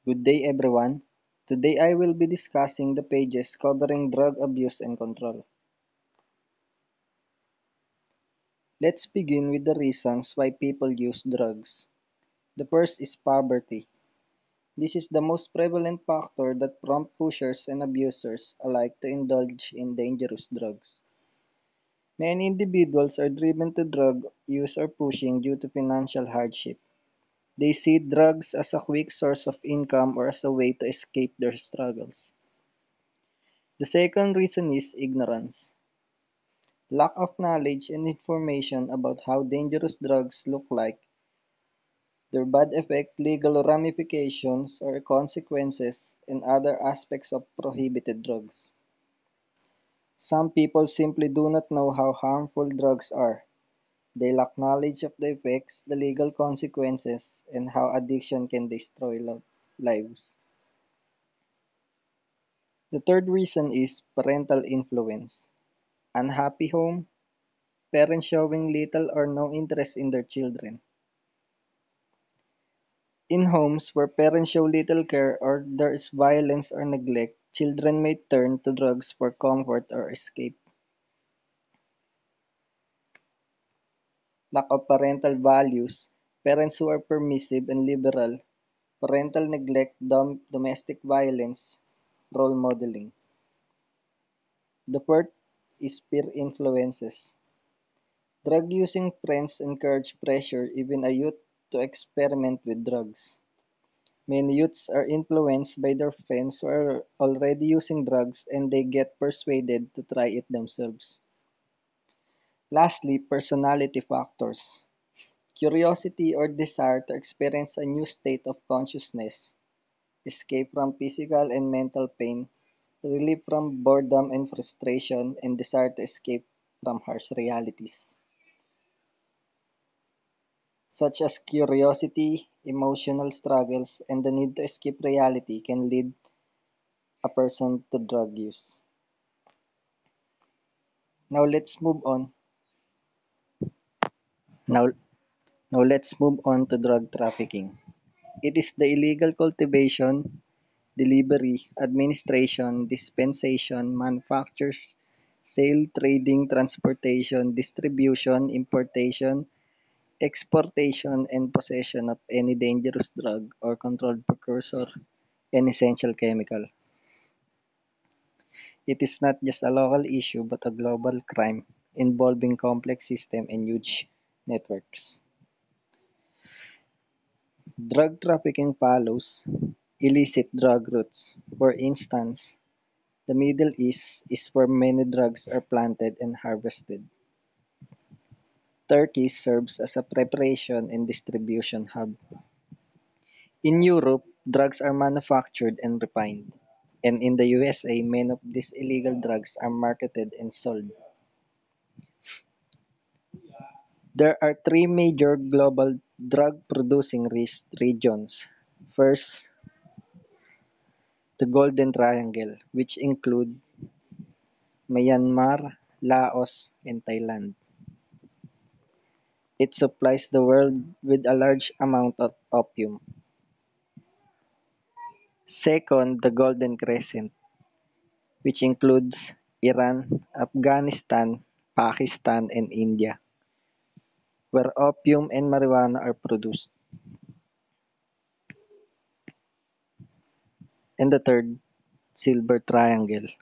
Good day, everyone. Today I will be discussing the pages covering drug abuse and control. Let's begin with the reasons why people use drugs. The first is poverty. This is the most prevalent factor that prompts pushers and abusers alike to indulge in dangerous drugs. Many individuals are driven to drug use or pushing due to financial hardship. They see drugs as a quick source of income or as a way to escape their struggles. The second reason is ignorance. Lack of knowledge and information about how dangerous drugs look like, their bad effect, legal ramifications or consequences, and other aspects of prohibited drugs. Some people simply do not know how harmful drugs are. They lack knowledge of the effects, the legal consequences, and how addiction can destroy lives. The third reason is parental influence. Unhappy home, parents showing little or no interest in their children. In homes where parents show little care or there is violence or neglect, children may turn to drugs for comfort or escape. Lack of parental values, parents who are permissive and liberal, parental neglect, domestic violence, role modeling. The fourth is peer influences. Drug using friends encourage pressure even a youth to experiment with drugs. Many youths are influenced by their friends who are already using drugs and they get persuaded to try it themselves. Lastly, personality factors. Curiosity or desire to experience a new state of consciousness, escape from physical and mental pain, relief from boredom and frustration, and desire to escape from harsh realities, such as curiosity, emotional struggles, and the need to escape reality can lead a person to drug use. Now let's move on. Now, now let's move on to drug trafficking. It is the illegal cultivation, delivery, administration, dispensation, manufactures, sale, trading, transportation, distribution, importation, exportation, and possession of any dangerous drug or controlled precursor and essential chemical. It is not just a local issue but a global crime involving complex systems and huge networks. Drug trafficking follows illicit drug routes. For instance, the Middle East is where many drugs are planted and harvested. Turkey serves as a preparation and distribution hub. In Europe, drugs are manufactured and refined. And in the USA, many of these illegal drugs are marketed and sold. There are three major global drug-producing regions. First, the Golden Triangle, which include Myanmar, Laos, and Thailand. It supplies the world with a large amount of opium. Second, the Golden Crescent, which includes Iran, Afghanistan, Pakistan, and India, where opium and marijuana are produced. And the third, Silver Triangle,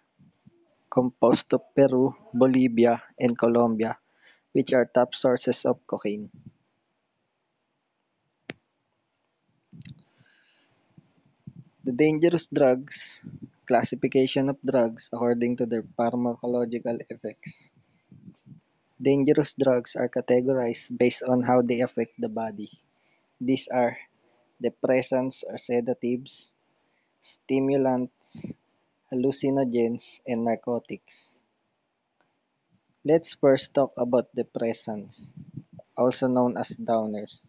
composed of Peru, Bolivia, and Colombia, which are top sources of cocaine. The dangerous drugs, classification of drugs according to their pharmacological effects. Dangerous drugs are categorized based on how they affect the body. These are depressants or sedatives, stimulants, hallucinogens, and narcotics. Let's first talk about depressants, also known as downers,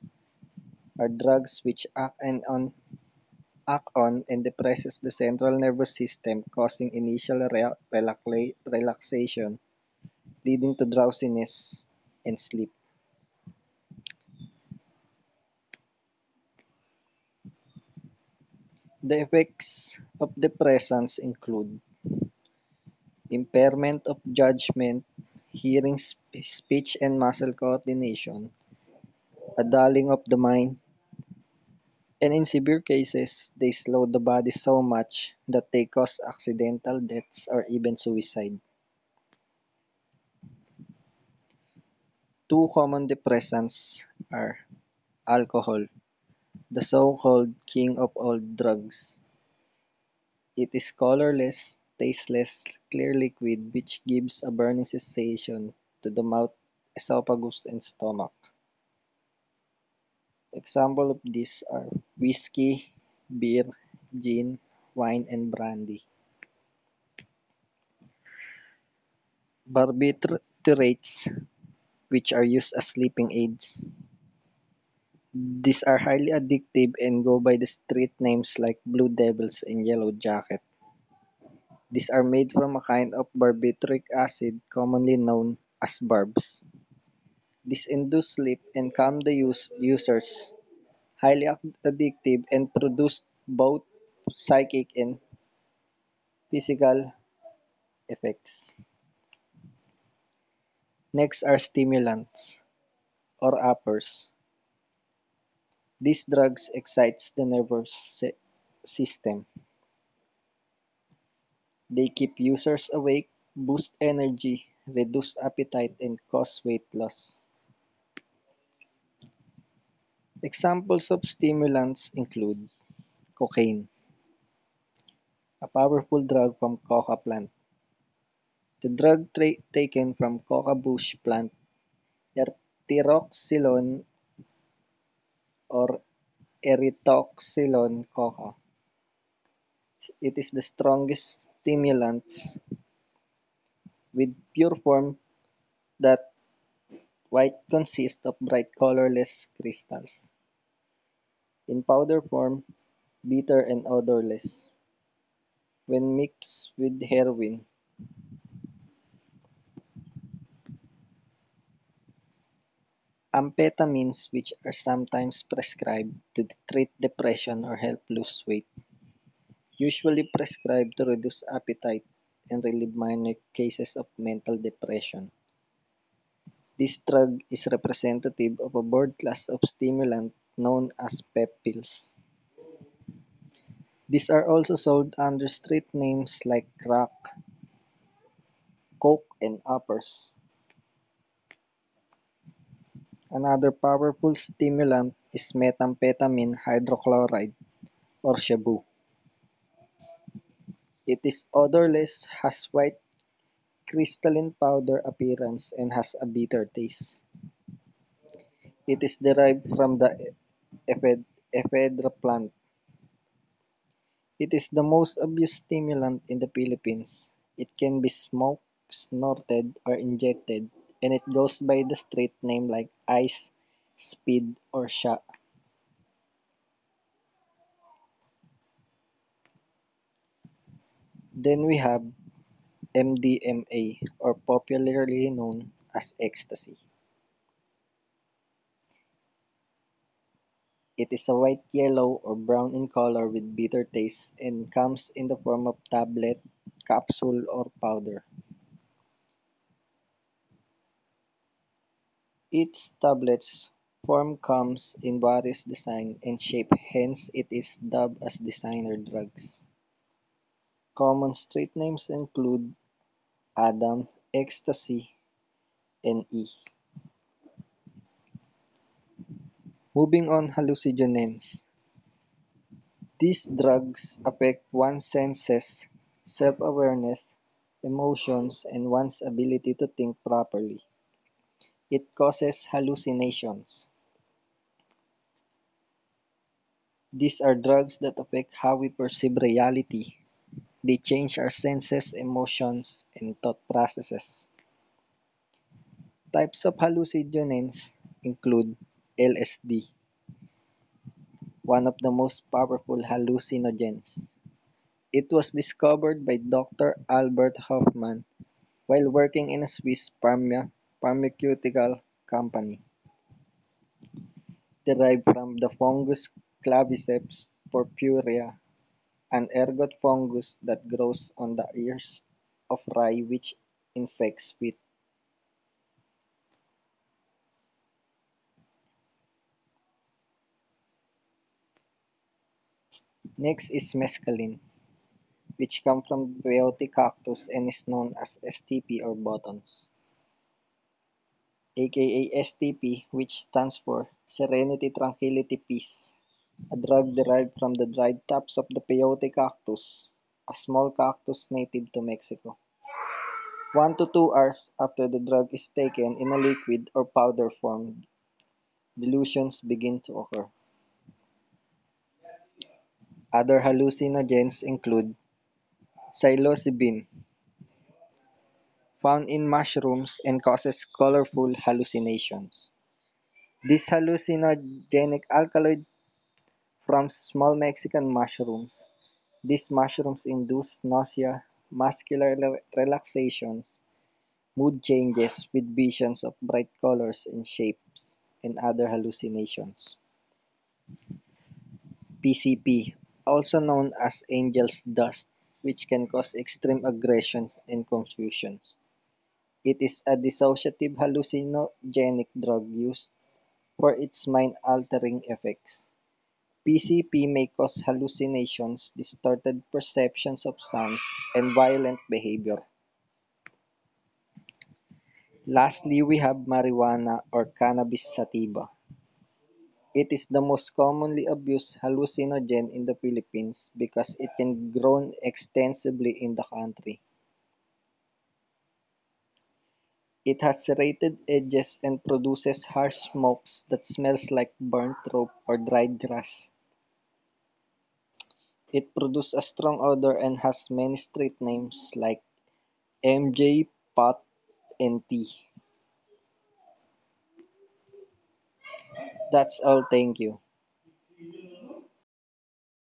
are drugs which act on and depresses the central nervous system, causing initial relaxation, leading to drowsiness and sleep. The effects of depressants include impairment of judgment, hearing, speech and muscle coordination, a dulling of the mind, and in severe cases, they slow the body so much that they cause accidental deaths or even suicide. Two common depressants are alcohol, the so-called king of all drugs. It is colorless, tasteless, clear liquid which gives a burning sensation to the mouth, esophagus, and stomach. Examples of these are whiskey, beer, gin, wine, and brandy. Barbiturates, which are used as sleeping aids. These are highly addictive and go by the street names like Blue Devils and Yellow Jacket. These are made from a kind of barbituric acid commonly known as barbs. This induce sleep and calm the users, highly addictive and produce both psychic and physical effects. Next are stimulants or uppers. These drugs excites the nervous system. They keep users awake, boost energy, reduce appetite, and cause weight loss. Examples of stimulants include cocaine, a powerful drug from coca plant. The drug taken from coca bush plant, erythroxylone or erythroxylone coca. It is the strongest stimulant with pure form that white consists of bright colorless crystals. In powder form, bitter and odorless. When mixed with heroin, amphetamines which are sometimes prescribed to treat depression or help lose weight, usually prescribed to reduce appetite and relieve minor cases of mental depression. This drug is representative of a broad class of stimulant known as pep pills. These are also sold under street names like crack, coke, and uppers. Another powerful stimulant is methamphetamine hydrochloride or shabu. It is odorless, has white crystalline powder appearance, and has a bitter taste. It is derived from the ephedra plant. It is the most abused stimulant in the Philippines. It can be smoked, snorted, or injected, and it goes by the street name like ice, speed, or sha. Then we have MDMA, or popularly known as ecstasy. It is a white, yellow, or brown in color with bitter taste and comes in the form of tablet, capsule, or powder. Each tablet's form comes in various design and shape, hence it is dubbed as designer drugs. Common street names include Adam, Ecstasy, and E. Moving on, hallucinogens. These drugs affect one's senses, self-awareness, emotions, and one's ability to think properly. It causes hallucinations. These are drugs that affect how we perceive reality. They change our senses, emotions, and thought processes. Types of hallucinogens include LSD, one of the most powerful hallucinogens. It was discovered by Doctor Albert Hofmann while working in a Swiss pharmaceutical company, derived from the fungus Claviceps purpurea. an ergot fungus that grows on the ears of rye which infects wheat. Next is mescaline, which comes from the peyote cactus and is known as STP or buttons, aka STP, which stands for Serenity Tranquility Peace, a drug derived from the dried tops of the peyote cactus, a small cactus native to Mexico. 1 to 2 hours after the drug is taken in a liquid or powder form, delusions begin to occur. Other hallucinogens include psilocybin, found in mushrooms and causes colorful hallucinations. This hallucinogenic alkaloid from small Mexican mushrooms. These mushrooms induce nausea, muscular relaxations, mood changes with visions of bright colors and shapes, and other hallucinations. PCP, also known as angel's dust, which can cause extreme aggression and confusion. It is a dissociative hallucinogenic drug used for its mind-altering effects. PCP may cause hallucinations, distorted perceptions of sounds, and violent behavior. Lastly, we have marijuana or cannabis sativa. It is the most commonly abused hallucinogen in the Philippines because it can be grown extensively in the country. It has serrated edges and produces harsh smokes that smells like burnt rope or dried grass. It produces a strong odor and has many street names like MJ, Pot, and T. That's all, thank you.